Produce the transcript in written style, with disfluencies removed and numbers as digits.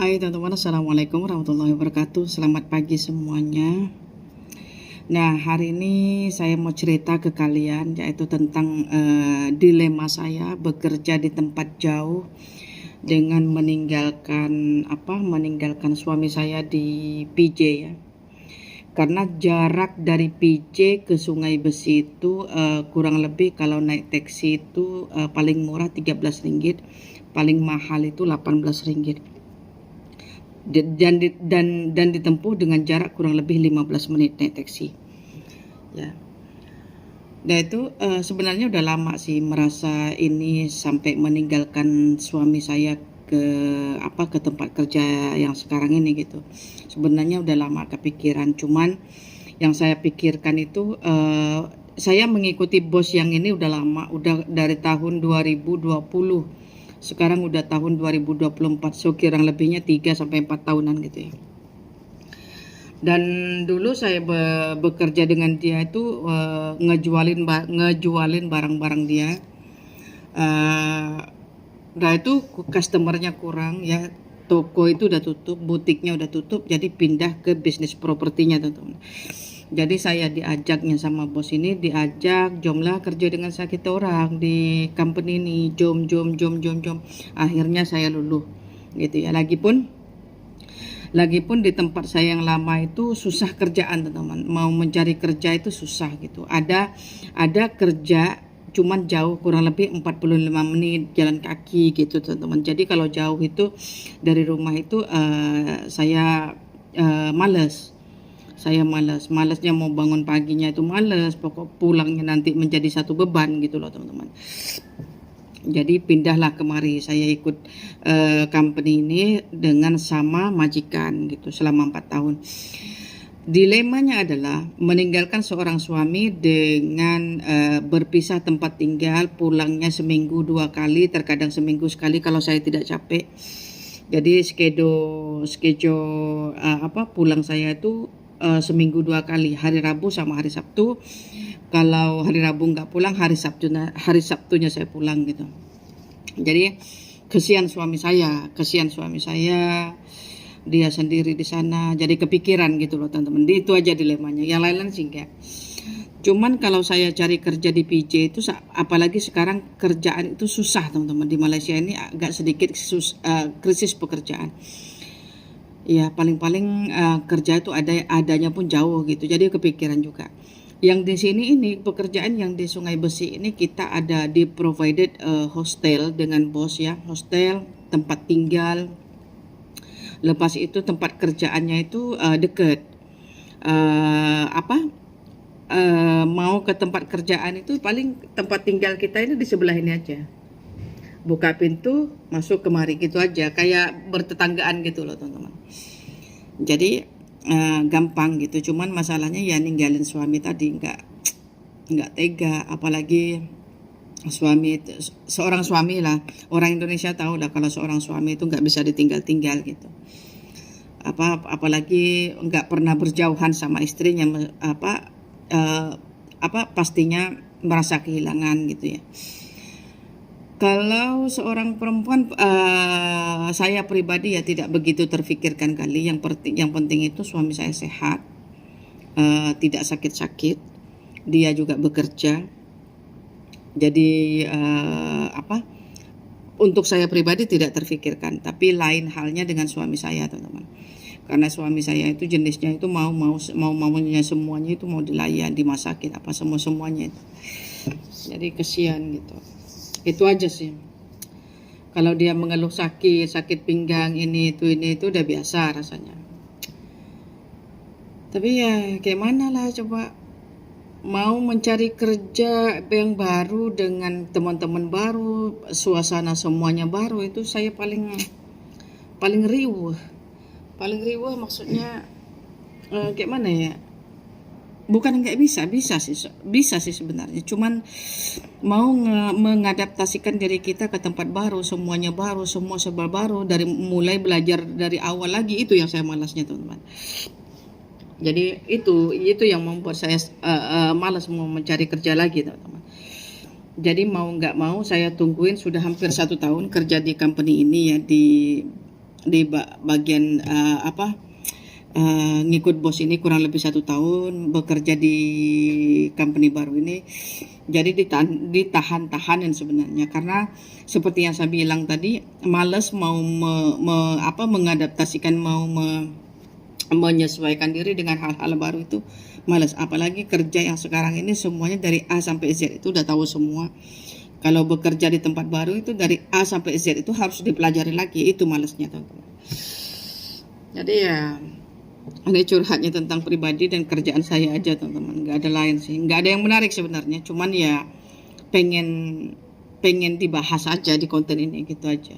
Hai teman-teman, Assalamualaikum warahmatullahi wabarakatuh. Selamat pagi semuanya. Nah, hari ini saya mau cerita ke kalian yaitu tentang dilema saya bekerja di tempat jauh dengan meninggalkan suami saya di PJ ya. Karena jarak dari PJ ke Sungai Besi itu kurang lebih kalau naik taksi itu paling murah Rp13, paling mahal itu Rp18. Dan ditempuh dengan jarak kurang lebih 15 menit naik taksi ya. Nah itu sebenarnya udah lama sih merasa ini sampai meninggalkan suami saya ke tempat kerja yang sekarang ini gitu. Sebenarnya udah lama kepikiran, cuman yang saya pikirkan itu saya mengikuti bos yang ini udah lama, udah dari tahun 2020. Sekarang udah tahun 2024, so kurang lebihnya 3-4 tahunan gitu ya. Dan dulu saya bekerja dengan dia itu ngejualin barang-barang dia. Nah itu customernya kurang ya, toko itu udah tutup, butiknya udah tutup, jadi pindah ke bisnis propertinya teman-teman. Jadi saya diajaknya sama bos ini, jomlah kerja dengan sakit orang di company ini, jom. Akhirnya saya luluh gitu ya. Lagipun di tempat saya yang lama itu susah kerjaan teman-teman. Mau mencari kerja itu susah gitu. Ada kerja cuman jauh, kurang lebih 45 menit jalan kaki gitu teman-teman. Jadi kalau jauh itu dari rumah itu saya malas. Malasnya mau bangun paginya itu malas, pokok pulangnya nanti menjadi satu beban gitu loh teman-teman. Jadi pindahlah kemari, saya ikut company ini dengan sama majikan gitu selama 4 tahun. Dilemanya adalah meninggalkan seorang suami dengan berpisah tempat tinggal, pulangnya seminggu 2 kali, terkadang seminggu sekali kalau saya tidak capek. Jadi schedule pulang saya itu seminggu 2 kali, hari Rabu sama hari Sabtu. Kalau hari Rabu nggak pulang, hari Sabtunya saya pulang gitu. Jadi kesian suami saya, dia sendiri di sana. Jadi kepikiran gitu loh teman-teman. Itu aja dilemanya. Yang lain-lain sih enggak. Cuman kalau saya cari kerja di PJ itu, apalagi sekarang kerjaan itu susah teman-teman. Di Malaysia ini agak sedikit krisis pekerjaan. Ya paling-paling kerja itu adanya pun jauh gitu. Jadi kepikiran juga. Yang di sini ini pekerjaan yang di Sungai Besi ini kita ada di provided hostel dengan bos ya, hostel, tempat tinggal. Lepas itu tempat kerjaannya itu dekat. Mau ke tempat kerjaan itu paling tempat tinggal kita ini di sebelah ini aja. Buka pintu, masuk kemari gitu aja, kayak bertetanggaan gitu loh teman-teman. Jadi gampang gitu. Cuman masalahnya ya ninggalin suami tadi nggak tega, apalagi seorang suami lah, orang Indonesia tahu lah kalau seorang suami itu nggak bisa ditinggal-tinggal gitu. Apalagi nggak pernah berjauhan sama istrinya, pastinya merasa kehilangan gitu ya. Kalau seorang perempuan, saya pribadi ya tidak begitu terfikirkan kali. Yang penting itu suami saya sehat, tidak sakit-sakit, dia juga bekerja. Jadi untuk saya pribadi tidak terfikirkan. Tapi lain halnya dengan suami saya teman-teman. Karena suami saya itu jenisnya itu maunya semuanya itu mau dilayan, dimasakin semuanya itu. Jadi kesian gitu. Itu aja sih. Kalau dia mengeluh sakit pinggang ini itu udah biasa rasanya. Tapi ya kayak mana lah coba, mau mencari kerja yang baru dengan teman-teman baru, suasana semuanya baru, itu saya paling riuh. Paling riuh maksudnya kayak mana ya? Bukan nggak bisa sih sebenarnya. Cuman mau mengadaptasikan diri kita ke tempat baru, semuanya baru, semua serba baru, dari mulai belajar dari awal lagi, itu yang saya malasnya teman-teman. Jadi itu yang membuat saya malas mau mencari kerja lagi teman-teman. Jadi mau nggak mau saya tungguin sudah hampir 1 tahun kerja di company ini ya, di di bagian ngikut bos ini kurang lebih 1 tahun bekerja di company baru ini. Jadi ditahan-tahanin sebenarnya, karena seperti yang saya bilang tadi, males mau mengadaptasikan, mau menyesuaikan diri dengan hal-hal baru itu malas. Apalagi kerja yang sekarang ini semuanya dari A sampai Z itu udah tahu semua. Kalau bekerja di tempat baru itu dari A sampai Z itu harus dipelajari lagi, itu malasnya teman-teman. Jadi ya ini curhatnya tentang pribadi dan kerjaan saya aja teman-teman, nggak ada lain sih, nggak ada yang menarik sebenarnya, cuman ya pengen dibahas aja di konten ini gitu aja.